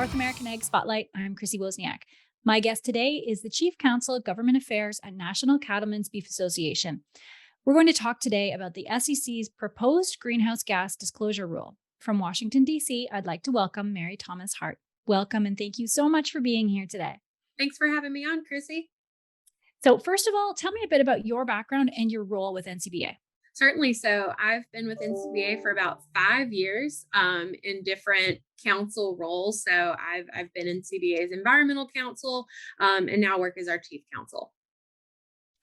North American Ag Spotlight. I'm Chrissy Wozniak. My guest today is the Chief Counsel of Government Affairs at National Cattlemen's Beef Association. We're going to talk today about the SEC's proposed greenhouse gas disclosure rule. From Washington, D.C., I'd like to welcome Mary-Thomas Hart. Welcome, and thank you so much for being here today. Thanks for having me on, Chrissy. So first of all, tell me a bit about your background and your role with NCBA. Certainly. So I've been with NCBA for about 5 years in different council roles. So I've been NCBA's environmental counsel and now work as our chief counsel.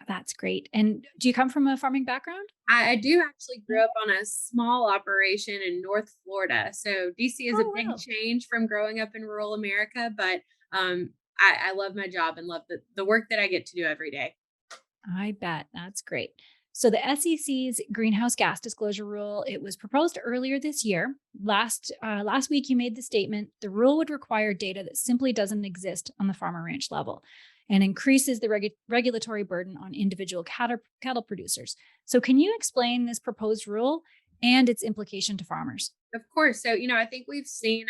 That's great. And do you come from a farming background? I do actually grew up on a small operation in North Florida. So DC is a Oh, big wow. change from growing up in rural America, but I love my job and love the work that I get to do every day. I bet. That's great. So the SEC's greenhouse gas disclosure rule, it was proposed earlier this year. Last week, you made the statement the rule would require data that simply doesn't exist on the farm or ranch level and increases the regulatory burden on individual cattle producers. So can you explain this proposed rule and its implication to farmers? Of course. So, I think we've seen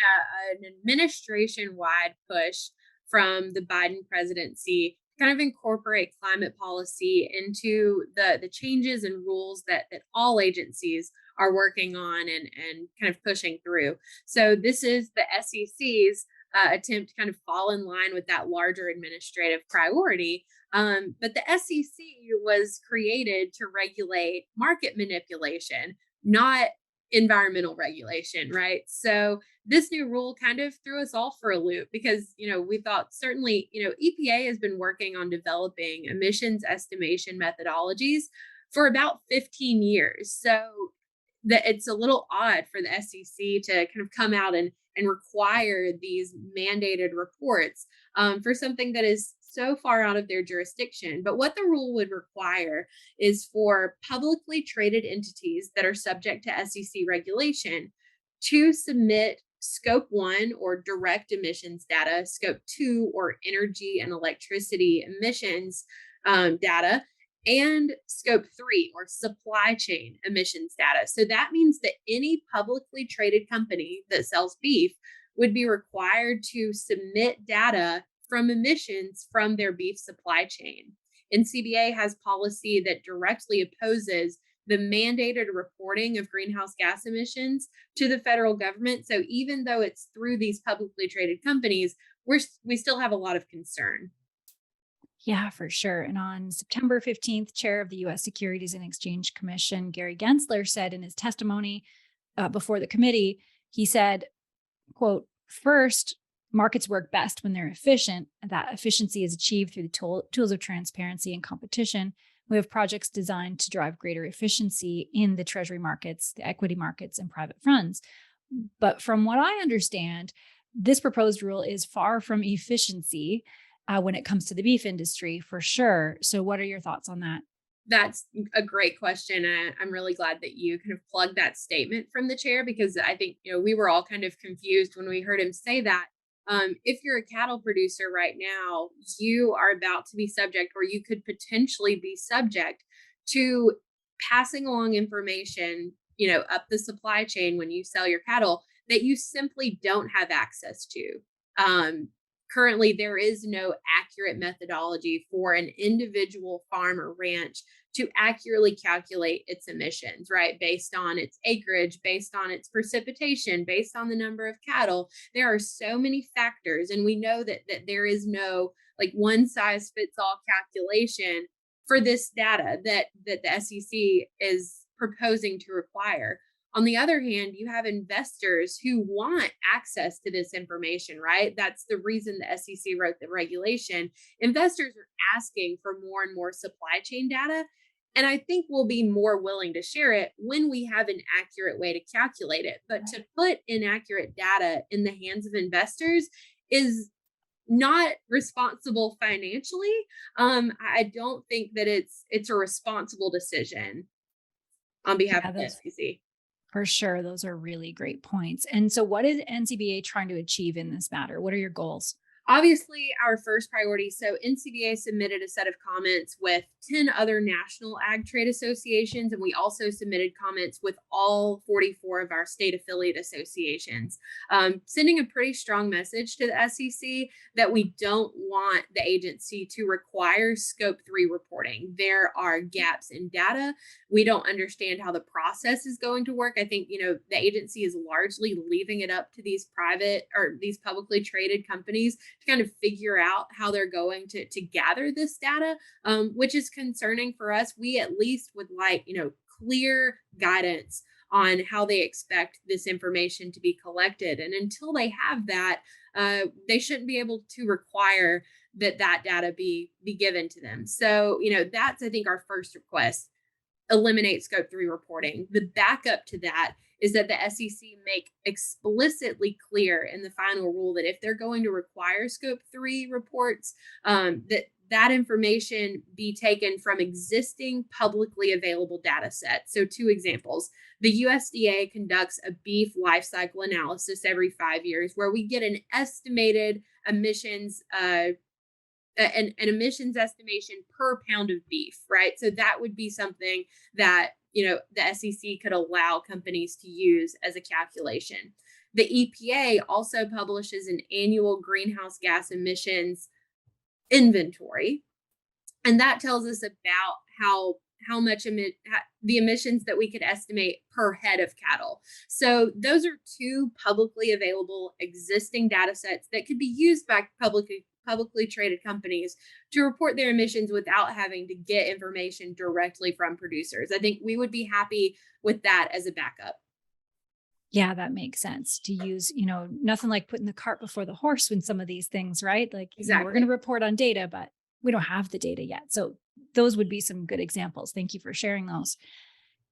an administration wide push from the Biden presidency kind of incorporate climate policy into the changes and rules that all agencies are working on and kind of pushing through. So this is the SEC's attempt to kind of fall in line with that larger administrative priority. But the SEC was created to regulate market manipulation, not environmental regulation, right? So this new rule kind of threw us all for a loop because, we thought certainly, EPA has been working on developing emissions estimation methodologies for about 15 years. So that it's a little odd for the SEC to kind of come out and require these mandated reports for something that is so far out of their jurisdiction. But what the rule would require is for publicly traded entities that are subject to SEC regulation to submit Scope 1 or direct emissions data, Scope 2 or energy and electricity emissions data, and Scope 3 or supply chain emissions data. So that means that any publicly traded company that sells beef would be required to submit data from emissions from their beef supply chain. NCBA has policy that directly opposes the mandated reporting of greenhouse gas emissions to the federal government. So even though it's through these publicly traded companies, we still have a lot of concern. Yeah, for sure. And on September 15th, Chair of the U.S. Securities and Exchange Commission, Gary Gensler, said in his testimony before the committee, he said, quote, first, markets work best when they're efficient. That efficiency is achieved through the tools of transparency and competition. We have projects designed to drive greater efficiency in the treasury markets, the equity markets, and private funds. But from what I understand, this proposed rule is far from efficiency when it comes to the beef industry, for sure. So what are your thoughts on that? That's a great question. I'm really glad that you kind of plugged that statement from the chair because I think, we were all kind of confused when we heard him say that. If you're a cattle producer right now, you are about to be subject, or you could potentially be subject to passing along information, up the supply chain when you sell your cattle that you simply don't have access to. Currently, there is no accurate methodology for an individual farm or ranch to accurately calculate its emissions, right? Based on its acreage, based on its precipitation, based on the number of cattle. There are so many factors, and we know that there is no like one size fits all calculation for this data that the SEC is proposing to require. On the other hand, you have investors who want access to this information, right? That's the reason the SEC wrote the regulation. Investors are asking for more and more supply chain data. And I think we'll be more willing to share it when we have an accurate way to calculate it. But to put inaccurate data in the hands of investors is not responsible financially. I don't think that it's a responsible decision on behalf Yeah, of the those SEC. for sure. Those are really great points. And so what is NCBA trying to achieve in this matter? What are your goals? Obviously, our first priority. So, NCBA submitted a set of comments with 10 other national ag trade associations, and we also submitted comments with all 44 of our state affiliate associations, sending a pretty strong message to the SEC that we don't want the agency to require Scope 3 reporting. There are gaps in data. We don't understand how the process is going to work. I think, the agency is largely leaving it up to these private or these publicly traded companies to kind of figure out how they're going to gather this data, which is concerning for us. We at least would like, clear guidance on how they expect this information to be collected. And until they have that, they shouldn't be able to require that data be given to them. So, that's, I think, our first request: eliminate Scope 3 reporting. The backup to that is that the SEC make explicitly clear in the final rule that if they're going to require Scope 3 reports, that information be taken from existing publicly available data sets. So 2 examples. The USDA conducts a beef life cycle analysis every 5 years where we get an estimated emissions an emissions estimation per pound of beef, right? So that would be something that, the SEC could allow companies to use as a calculation. The EPA also publishes an annual greenhouse gas emissions inventory, and that tells us about how much the emissions that we could estimate per head of cattle. So those are 2 publicly available existing data sets that could be used by publicly traded companies to report their emissions without having to get information directly from producers. I think we would be happy with that as a backup. Yeah, that makes sense to use, nothing like putting the cart before the horse when some of these things, right? Like, we're going to report on data, but we don't have the data yet. So those would be some good examples. Thank you for sharing those.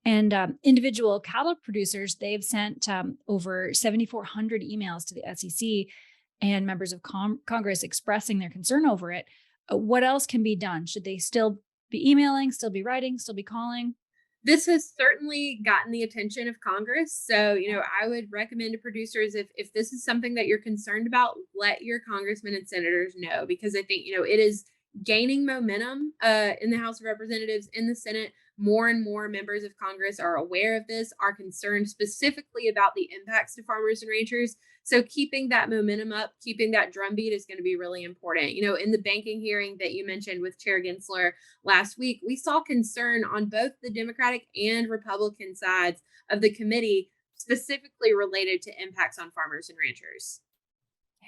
And individual cattle producers, they've sent over 7,400 emails to the SEC and members of Congress expressing their concern over it. What else can be done? Should they still be emailing, still be writing, still be calling? This has certainly gotten the attention of Congress. So, I would recommend to producers, if this is something that you're concerned about, let your congressmen and senators know, because I think, it is gaining momentum in the House of Representatives, in the Senate. More and more members of Congress are aware of this, are concerned specifically about the impacts to farmers and ranchers. So keeping that momentum up, keeping that drumbeat is going to be really important. In the banking hearing that you mentioned with Chair Gensler last week, we saw concern on both the Democratic and Republican sides of the committee, specifically related to impacts on farmers and ranchers.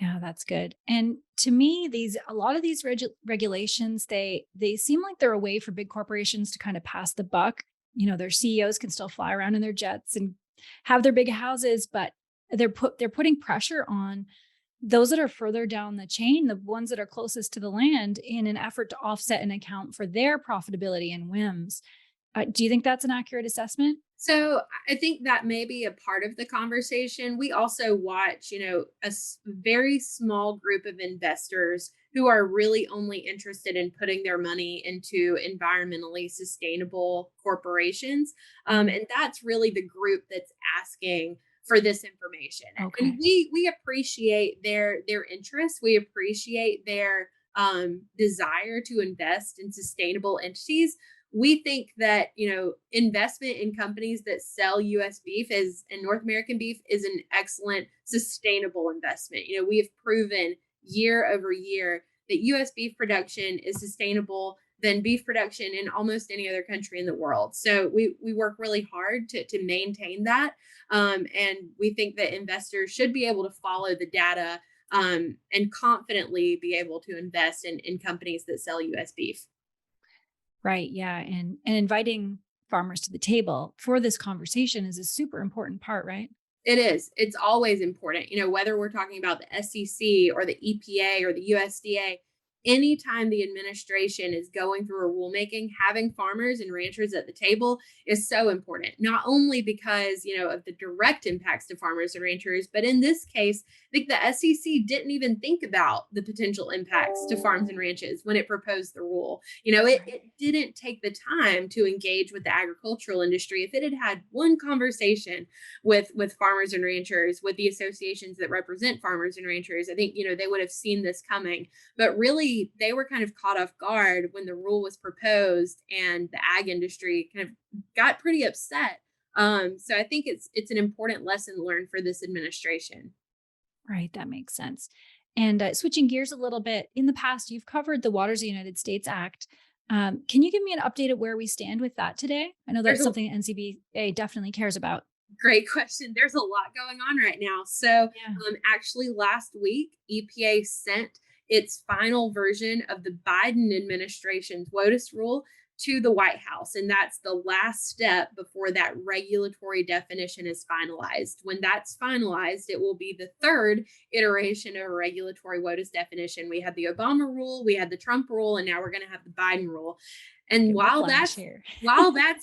Yeah, that's good. And to me, a lot of these regulations, they seem like they're a way for big corporations to kind of pass the buck. Their CEOs can still fly around in their jets and have their big houses, but they're putting pressure on those that are further down the chain, the ones that are closest to the land, in an effort to offset and account for their profitability and whims. Do you think that's an accurate assessment? So I think that may be a part of the conversation. We also watch, very small group of investors who are really only interested in putting their money into environmentally sustainable corporations. And that's really the group that's asking for this information. Okay. And we appreciate their interest. We appreciate their desire to invest in sustainable entities. We think that, investment in companies that sell U.S. beef and North American beef is an excellent sustainable investment. We have proven year over year that U.S. beef production is sustainable than beef production in almost any other country in the world. So we work really hard to maintain that. And we think that investors should be able to follow the data and confidently be able to invest in companies that sell U.S. beef. Right. Yeah. And inviting farmers to the table for this conversation is a super important part, right? It is. It's always important, whether we're talking about the SEC or the EPA or the USDA. anytime the administration is going through a rulemaking, having farmers and ranchers at the table is so important, not only because, of the direct impacts to farmers and ranchers, but in this case, I think the SEC didn't even think about the potential impacts to farms and ranches when it proposed the rule. It didn't take the time to engage with the agricultural industry. If it had had one conversation with farmers and ranchers, with the associations that represent farmers and ranchers, I think, they would have seen this coming. But really, they were kind of caught off guard when the rule was proposed, and the ag industry kind of got pretty upset. So I think it's an important lesson learned for this administration. Right. That makes sense. And switching gears a little bit, in the past, you've covered the Waters of the United States Act. Can you give me an update of where we stand with that today? I know that's something NCBA definitely cares about. Great question. There's a lot going on right now. So, actually, last week, EPA sent its final version of the Biden administration's WOTUS rule to the White House. And that's the last step before that regulatory definition is finalized. When that's finalized, it will be the third iteration of a regulatory WOTUS definition. We had the Obama rule, we had the Trump rule, and now we're going to have the Biden rule. And while that's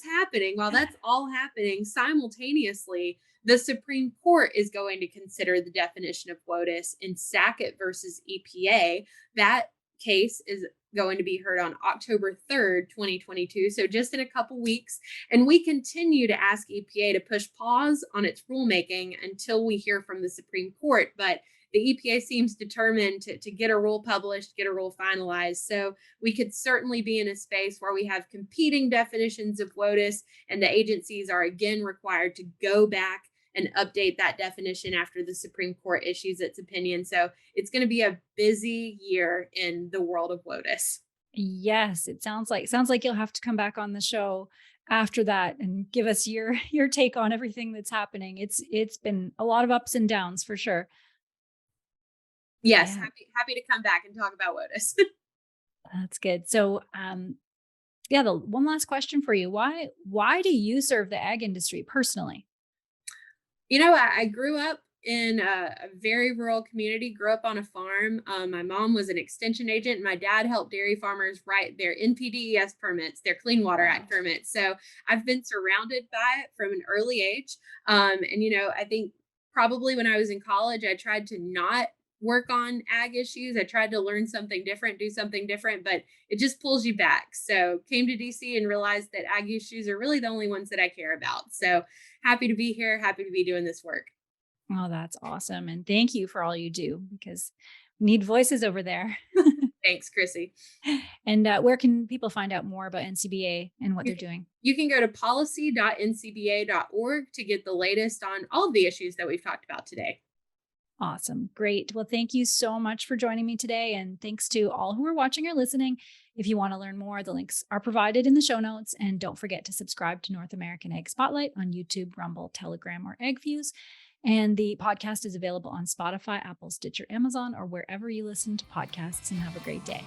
happening, while that's all happening simultaneously, the Supreme Court is going to consider the definition of WOTUS in Sackett versus EPA. That case is going to be heard on October 3rd, 2022. So just in a couple weeks. And we continue to ask EPA to push pause on its rulemaking until we hear from the Supreme Court. But the EPA seems determined to get a rule published, get a rule finalized. So we could certainly be in a space where we have competing definitions of WOTUS, and the agencies are again required to go back and update that definition after the Supreme Court issues its opinion. So it's going to be a busy year in the world of WOTUS. Yes, it sounds like you'll have to come back on the show after that and give us your take on everything that's happening. It's been a lot of ups and downs for sure. Yes, Yeah. happy to come back and talk about WOTUS. That's good. So, the one last question for you. Why do you serve the ag industry personally? I grew up in a very rural community, grew up on a farm. My mom was an extension agent, and my dad helped dairy farmers write their NPDES permits, their Clean Water Act permits. So I've been surrounded by it from an early age. I think probably when I was in college, I tried to not work on ag issues. I tried to learn something different, do something different, but it just pulls you back. So came to DC and realized that ag issues are really the only ones that I care about. So happy to be here, happy to be doing this work. Oh, that's awesome. And thank you for all you do, because we need voices over there. Thanks, Chrissy. And where can people find out more about NCBA and what they're doing? You can go to policy.ncba.org to get the latest on all of the issues that we've talked about today. Awesome. Great. Well, thank you so much for joining me today. And thanks to all who are watching or listening. If you want to learn more, the links are provided in the show notes. And don't forget to subscribe to North American Egg Spotlight on YouTube, Rumble, Telegram, or EggViews. And the podcast is available on Spotify, Apple, Stitcher, Amazon, or wherever you listen to podcasts. And have a great day.